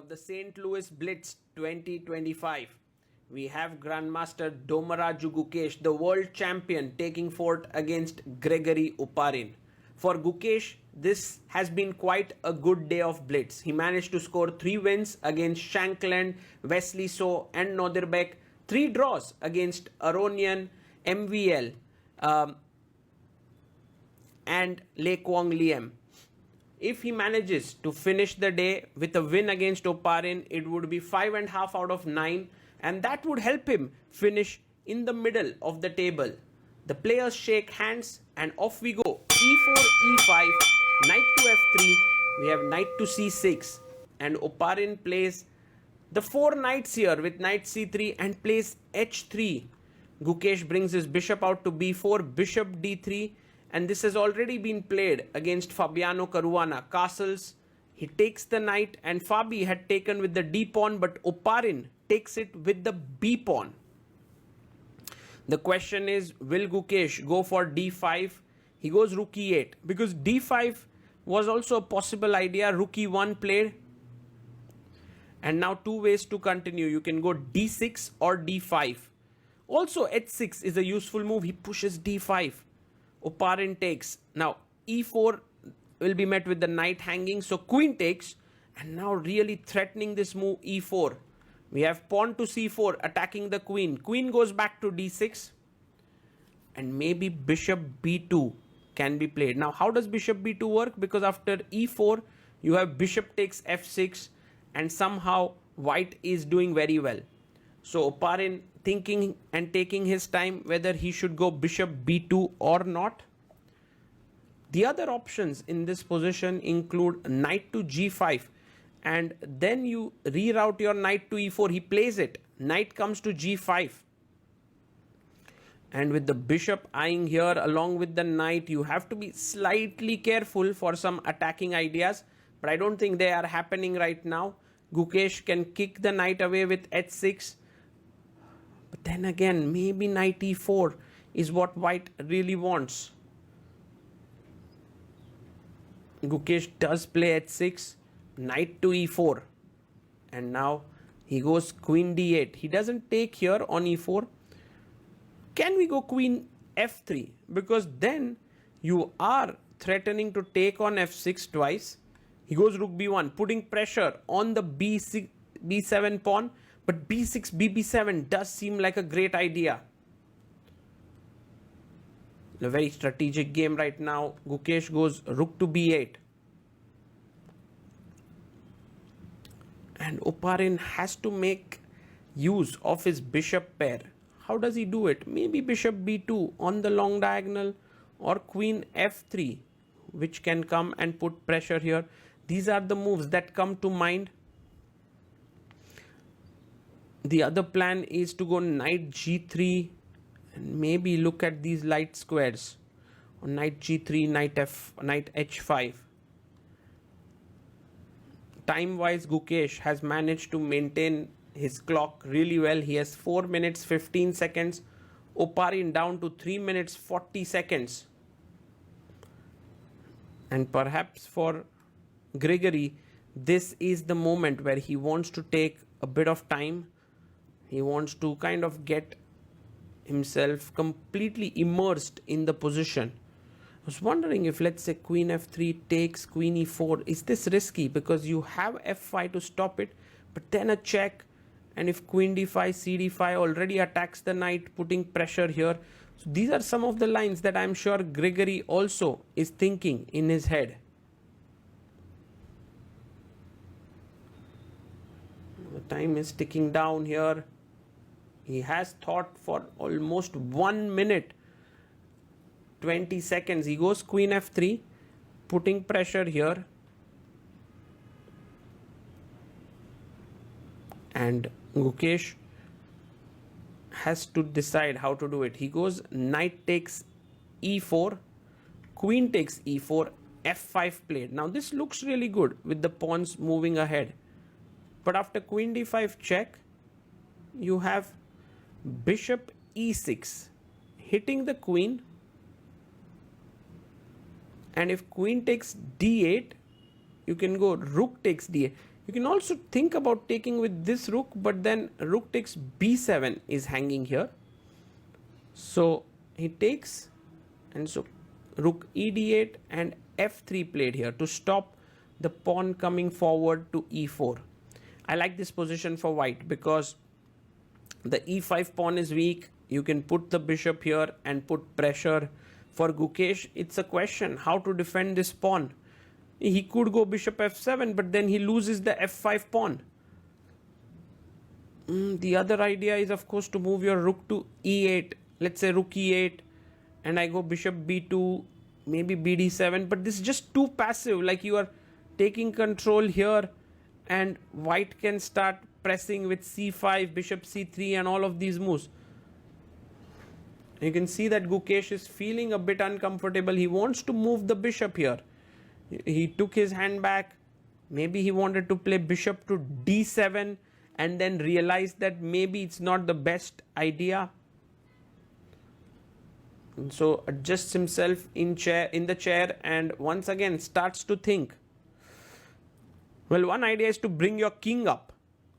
of the Saint Louis Blitz 2025. We have Grandmaster Domaraju Gukesh, the world champion, taking fort against Grigoriy Oparin. For Gukesh, this has been quite a good day of Blitz. He managed to score 3 wins against Shankland, Wesley So and Nodirbeck, 3 draws against Aronian, MVL and Lake Wong Liam. If he manages to finish the day with a win against Oparin, it would be 5.5 out of 9, and that would help him finish in the middle of the table. The players shake hands and off we go. E4, E5, knight to F3, we have knight to C6, and Oparin plays the 4 knights here with knight C3 and plays H3. Gukesh brings his bishop out to B4, bishop D3, and this has already been played against Fabiano Caruana. Castles, he takes the knight, and Fabi had taken with the D pawn, but Oparin takes it with the B pawn. The question is, will Gukesh go for D5? He goes rook E8 because D5 was also a possible idea. Rook E1 played. And now 2 ways to continue. You can go D6 or D5. Also H6 is a useful move. He pushes D5. Oparin takes. Now E4 will be met with the knight hanging. So queen takes. And now really threatening this move E4. We have pawn to C4 attacking the queen. Queen goes back to D6. And maybe bishop B2 can be played. Now how does bishop B2 work? Because after E4 you have bishop takes F6. And somehow white is doing very well. So Oparin thinking and taking his time whether he should go bishop B2 or not. The other options in this position include knight to G5. And then you reroute your knight to E4. He plays it. Knight comes to G5. And with the bishop eyeing here along with the knight, you have to be slightly careful for some attacking ideas. But I don't think they are happening right now. Gukesh can kick the knight away with H6. But then again, maybe knight E4 is what white really wants. Gukesh does play H6. Knight to E4. And now he goes queen D8. He doesn't take here on E4. Can we go queen F3? Because then you are threatening to take on F6 twice. He goes rook B1, putting pressure on the B7 pawn. But B6, BB7 does seem like a great idea. A very strategic game right now. Gukesh goes rook to B8. And Oparin has to make use of his bishop pair. How does he do it? Maybe bishop B2 on the long diagonal or queen F3, which can come and put pressure here. These are the moves that come to mind. The other plan is to go knight G3 and maybe look at these light squares. Or knight G3, knight H5. Time-wise, Gukesh has managed to maintain his clock really well. He has 4 minutes 15 seconds. Oparin down to 3 minutes 40 seconds. And perhaps for Grigoriy, this is the moment where he wants to take a bit of time. He wants to kind of get himself completely immersed in the position. I was wondering if, let's say, queen F3 takes queen E4. Is this risky? Because you have F5 to stop it, but then a check. And if queen D5, CD5 already attacks the knight, putting pressure here. So these are some of the lines that I'm sure Grigoriy also is thinking in his head. The time is ticking down here. He has thought for almost 1 minute 20 seconds. He goes queen F3, putting pressure here. And Gukesh has to decide how to do it. He goes knight takes E4, queen takes E4, F5 played. Now this looks really good with the pawns moving ahead. But after queen D5 check, you have bishop E6 hitting the queen. And if queen takes D8, you can go rook takes D8. You can also think about taking with this rook, but then rook takes b7 is hanging here. So he takes, and so rook e d8 and f3 played here to stop the pawn coming forward to e4. I like this position for white because the e5 pawn is weak. You can put the bishop here and put pressure. For Gukesh, it's a question how to defend this pawn. He could go bishop f7, but then he loses the f5 pawn. The other idea is, of course, to move your rook to e8. Let's say rook e8, and I go bishop b2, maybe bd7. But this is just too passive. Like you are taking control here, and white can start pressing with c5, bishop c3, and all of these moves. You can see that Gukesh is feeling a bit uncomfortable. He wants to move the bishop here. He took his hand back. Maybe he wanted to play bishop to d7 and then realized that maybe it's not the best idea. And so adjusts himself in the chair and once again starts to think. Well, one idea is to bring your king up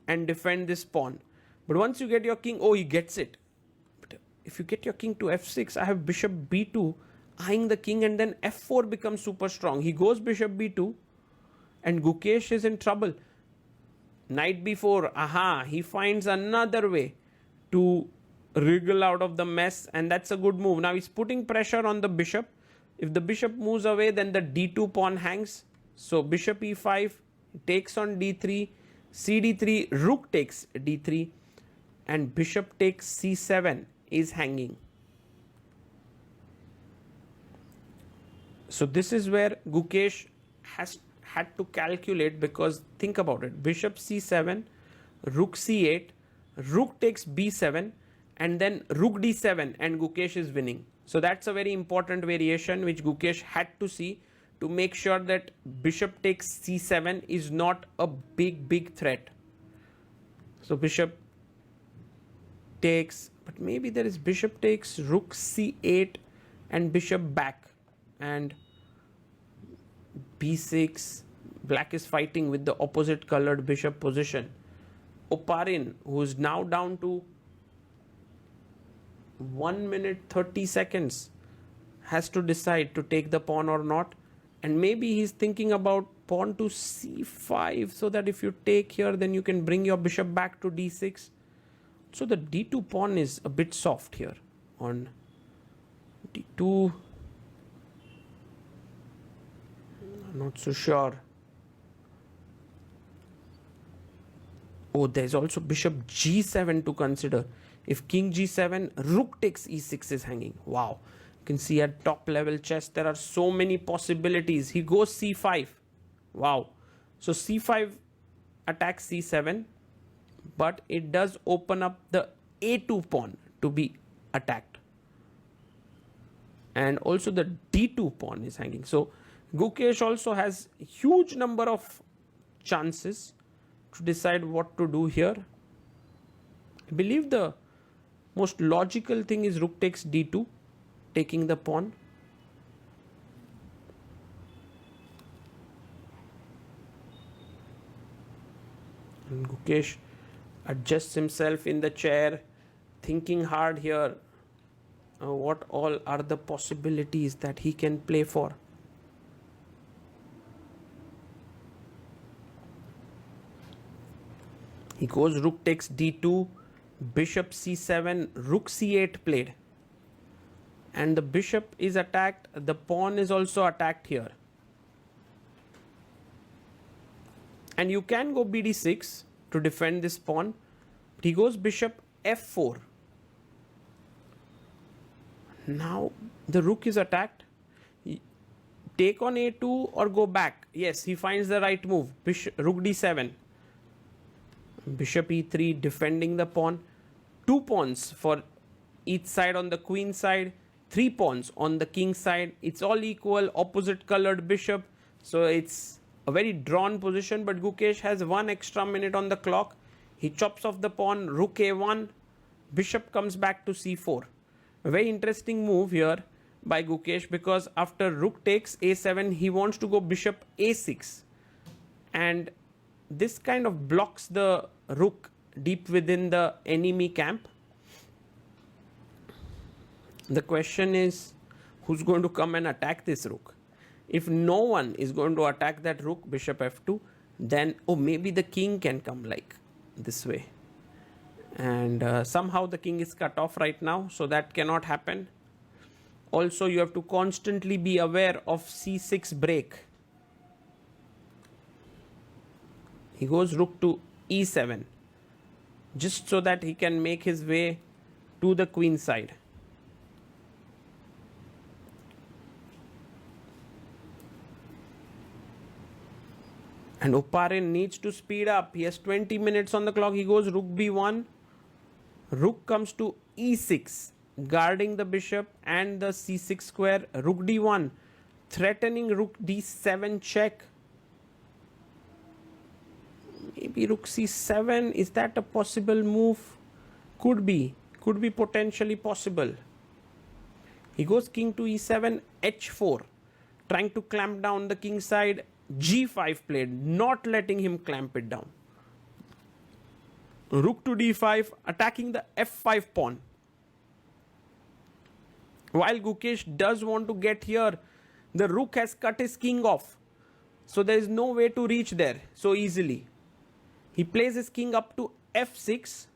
and defend this pawn. But once you get your king, oh, he gets it. But if you get your king to f6, I have bishop b2 eyeing the king, and then f4 becomes super strong. He goes bishop b2 and Gukesh is in trouble. Knight b4, aha, he finds another way to wriggle out of the mess, and that's a good move. Now he's putting pressure on the bishop. If the bishop moves away, then the d2 pawn hangs. So bishop e5 takes on d3, cd3, rook takes d3, and bishop takes c7 is hanging. So this is where Gukesh had to calculate, because think about it. Bishop c7, rook c8, rook takes b7, and then rook d7, and Gukesh is winning. So that's a very important variation which Gukesh had to see to make sure that bishop takes c7 is not a big threat. So bishop takes, but maybe there is bishop takes, rook c8 and bishop back, and b6. Black is fighting with the opposite colored bishop position. Oparin, who is now down to 1 minute 30 seconds, has to decide to take the pawn or not. And maybe he's thinking about pawn to c5, so that if you take here, then you can bring your bishop back to d6. So the d2 pawn is a bit soft here on d2. I'm not so sure. Oh, there's also bishop g7 to consider. If king g7, rook takes e6 is hanging. Wow. You can see at top level chess, there are so many possibilities. He goes c5. Wow. So c5 attacks c7, but it does open up the a2 pawn to be attacked. And also the d2 pawn is hanging. So Gukesh also has huge number of chances to decide what to do here. I believe the most logical thing is rook takes d2, taking the pawn. And Gukesh adjusts himself in the chair, thinking hard here. What all are the possibilities that he can play for? He goes rook takes d2, bishop c7, rook c8 played. And the bishop is attacked. The pawn is also attacked here. And you can go bd6 to defend this pawn. But he goes bishop f4. Now the rook is attacked. Take on a2 or go back. Yes, he finds the right move. Rook d7. Bishop e3, defending the pawn. 2 pawns for each side on the queen side. 3 pawns on the king side. It's all equal, opposite colored bishop. So it's a very drawn position, but Gukesh has 1 extra minute on the clock. He chops off the pawn, rook a1. Bishop comes back to c4. A very interesting move here by Gukesh, because after rook takes a7, he wants to go bishop a6. And this kind of blocks the rook deep within the enemy camp. The question is, who's going to come and attack this rook? If no one is going to attack that rook, bishop f2, then maybe the king can come like this way. And somehow the king is cut off right now, so that cannot happen. Also, you have to constantly be aware of c6 break. He goes rook to e7, just so that he can make his way to the queen side. And Oparin needs to speed up. He has 20 minutes on the clock. He goes rook b1. Rook comes to e6, guarding the bishop and the c6 square. Rook d1, threatening rook d7 check. Maybe rook c7. Is that a possible move? Could be potentially possible. He goes king to e7, h4, trying to clamp down the king side. g5 played, not letting him clamp it down. Rook to d5, attacking the f5 pawn. While Gukesh does want to get here, the rook has cut his king off, so there is no way to reach there so easily. He plays his king up to f6.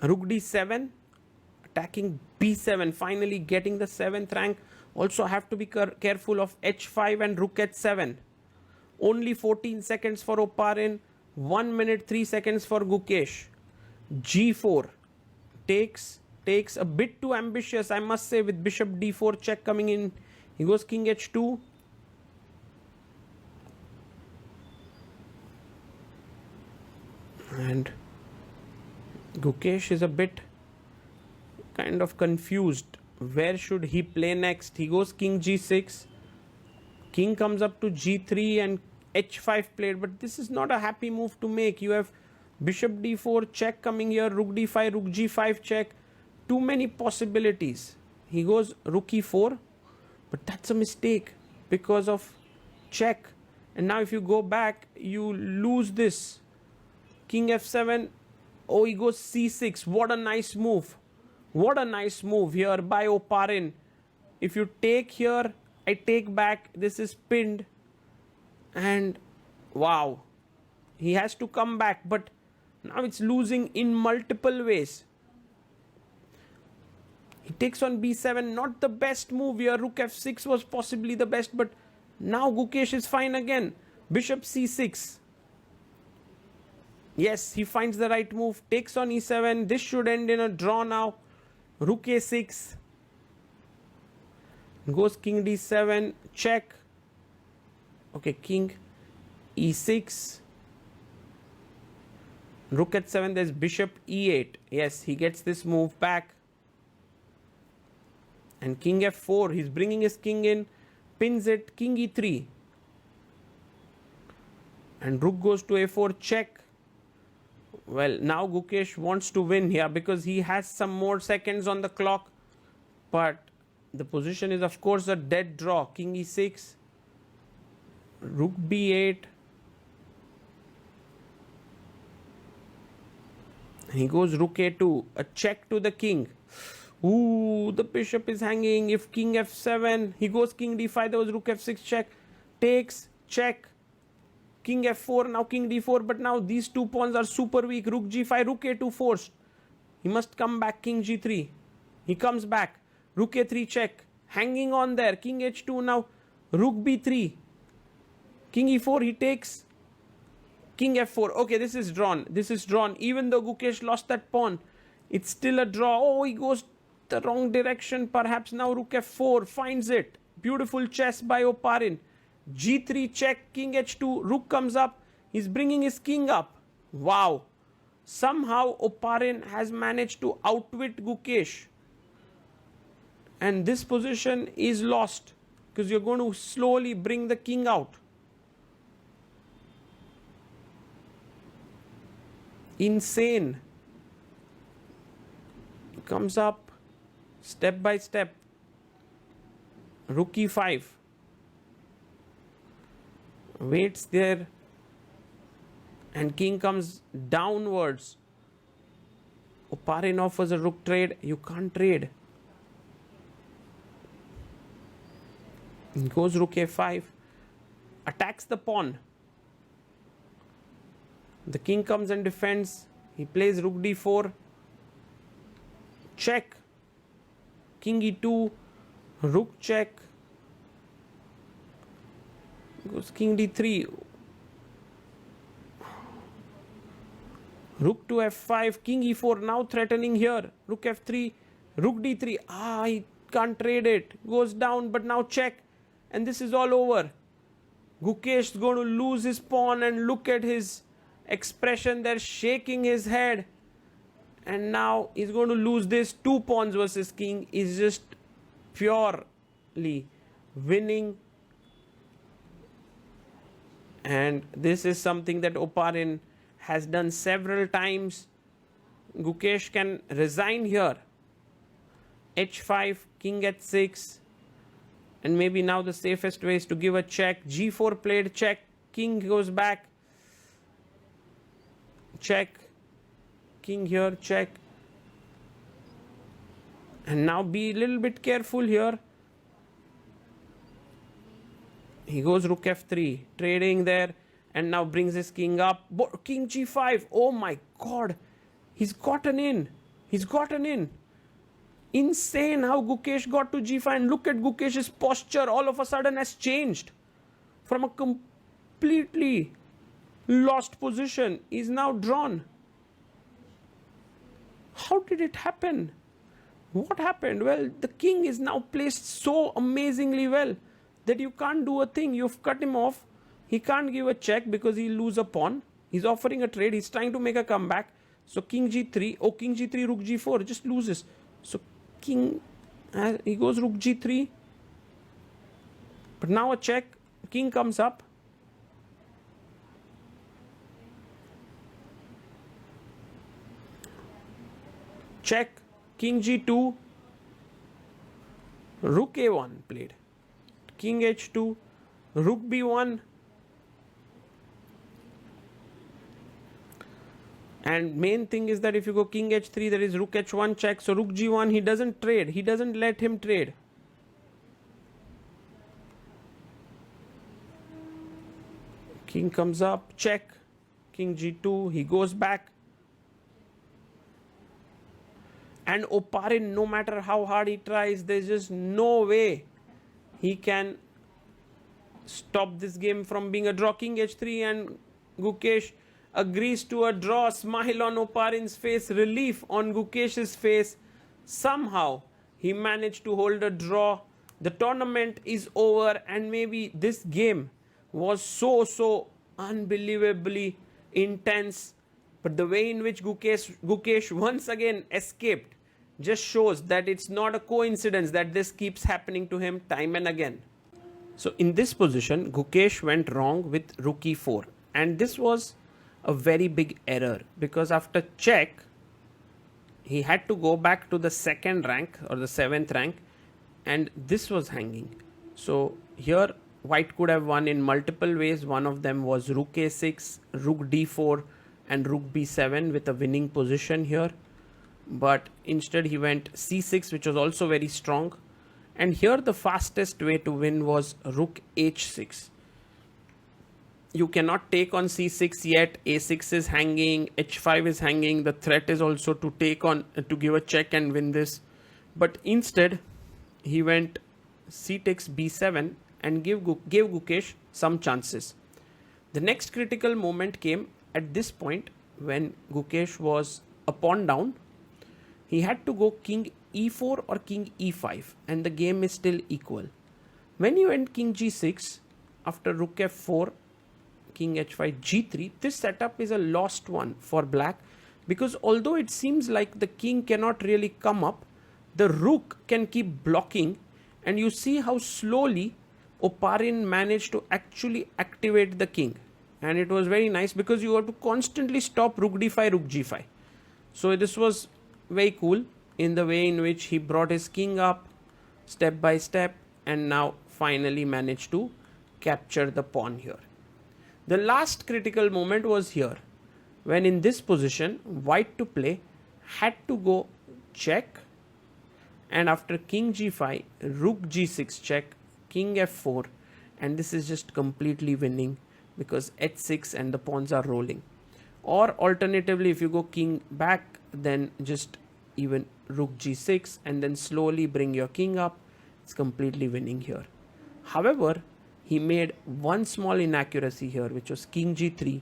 Rook d7, attacking b7, finally getting the 7th rank. Also have to be careful of h5 and rook h7. Only 14 seconds for Oparin, 1 minute 3 seconds for Gukesh. g4 takes a bit too ambitious, I must say, with bishop d4 check coming in. He goes king h2. And Gukesh is a bit kind of confused. Where should he play next? He goes king g6. King comes up to g3 and h5 played, but this is not a happy move to make. You have bishop d4 check coming here, rook d5, rook g5 check. Too many possibilities. He goes rook e4, but that's a mistake because of check. And now if you go back, you lose this. King f7. Oh, he goes c6. What a nice move. What a nice move here by Oparin. If you take here, I take back. This is pinned. And wow. He has to come back. But now it's losing in multiple ways. He takes on b7. Not the best move here. Rook f6 was possibly the best. But now Gukesh is fine again. Bishop c6. Yes, he finds the right move. Takes on e7. This should end in a draw now. Rook a6. Goes king d7. Check. Okay, king e6. Rook h7. There's bishop e8. Yes, he gets this move back. And king f4. He's bringing his king in. Pins it. King e3. And rook goes to a4. Check. Well, now Gukesh wants to win here because he has some more seconds on the clock. But the position is, of course, a dead draw. King e6. Rook b8. He goes rook a2. A check to the king. Ooh, the bishop is hanging. If king f7, he goes king d5. There was rook f6 check. Takes, check. King f4, now king d4, but now these two pawns are super weak. Rook g5, rook a2 forced. He must come back, king g3. He comes back. Rook a3 check. Hanging on there. King h2 now. Rook b3. King e4, he takes. King f4. Okay, this is drawn. This is drawn. Even though Gukesh lost that pawn, it's still a draw. Oh, he goes the wrong direction. Perhaps now rook f4 finds it. Beautiful chess by Oparin. g3 check, king h2, rook comes up. He's bringing his king up. Wow. Somehow Oparin has managed to outwit Gukesh. And this position is lost because you're going to slowly bring the king out. Insane. He comes up step by step. Rook e5. waits there, and king comes downwards. Oparin offers a rook trade. You can't trade. Goes rook a5, attacks the pawn. The king comes and defends. He plays rook d4, check, king e2, rook check, goes king d3, rook to f5, king e4, now threatening here, rook f3, rook d3, he can't trade it, goes down, but now check, and this is all over. Gukesh is going to lose his pawn, and look at his expression there, shaking his head, and now he's going to lose this. 2 pawns versus king is just purely winning, and this is something that Oparin has done several times. Gukesh can resign here. h5, king h6, and maybe now the safest way is to give a check. g4 played, check, king goes back, check, king here, check, and now be a little bit careful here. He goes rook f3, trading there, and now brings his king up. King g5, oh my god, he's gotten in, insane how Gukesh got to g5, and look at Gukesh's posture all of a sudden has changed from a completely lost position, is now drawn. How did it happen? What happened? Well, the king is now placed so amazingly well that you can't do a thing. You've cut him off. He can't give a check because he'll lose a pawn. He's offering a trade. He's trying to make a comeback. So king g3. Oh, king g3, rook g4. Just loses. So king, he goes rook g3. But now a check. King comes up. Check, king g2, rook a1 played, king h2, rook b1, and main thing is that if you go king h3, there is rook h1 check, so rook g1, he doesn't trade, he doesn't let him trade. King comes up, check, king g2, he goes back. And Oparin, no matter how hard he tries, there's just no way he can stop this game from being a draw. King h3, and Gukesh agrees to a draw. Smile on Oparin's face, relief on Gukesh's face. Somehow he managed to hold a draw. The tournament is over, and maybe this game was so unbelievably intense. But the way in which Gukesh once again escaped just shows that it's not a coincidence that this keeps happening to him time and again. So in this position, Gukesh went wrong with rook e4. And this was a very big error, because after check, he had to go back to the 2nd rank or the 7th rank, and this was hanging. So here white could have won in multiple ways. One of them was rook a6, rook d4, and rook b7 with a winning position here, but instead he went c6, which was also very strong. And here the fastest way to win was rook h6. You cannot take on c6 yet. a6 is hanging, h5 is hanging. The threat is also to take on, to give a check and win this, but instead he went c takes b7 and gave Gukesh some chances. The next critical moment came at this point when Gukesh was a pawn down. He had to go king e4 or king e5, and the game is still equal. When you went king g6 after rook f4, king h5, g3, this setup is a lost one for black, because although it seems like the king cannot really come up, the rook can keep blocking, and you see how slowly Oparin managed to actually activate the king. And it was very nice because you have to constantly stop rook d5, rook g5. So this was very cool in the way in which he brought his king up step by step, and now finally managed to capture the pawn here. The last critical moment was here, when in this position white to play had to go check, and after king g5, rook g6 check, king f4, and this is just completely winning because h6 and the pawns are rolling. Or alternatively, if you go king back, then just even rook g6 and then slowly bring your king up. It's completely winning here. However, he made one small inaccuracy here, which was king g3,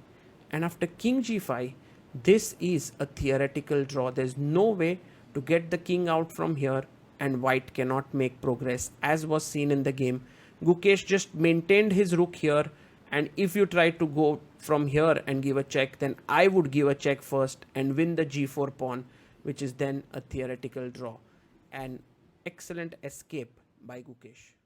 and after king g5, this is a theoretical draw. There's no way to get the king out from here, and white cannot make progress, as was seen in the game. Gukesh just maintained his rook here, and if you try to go from here and give a check, then I would give a check first and win the g4 pawn, which is then a theoretical draw. An excellent escape by Gukesh.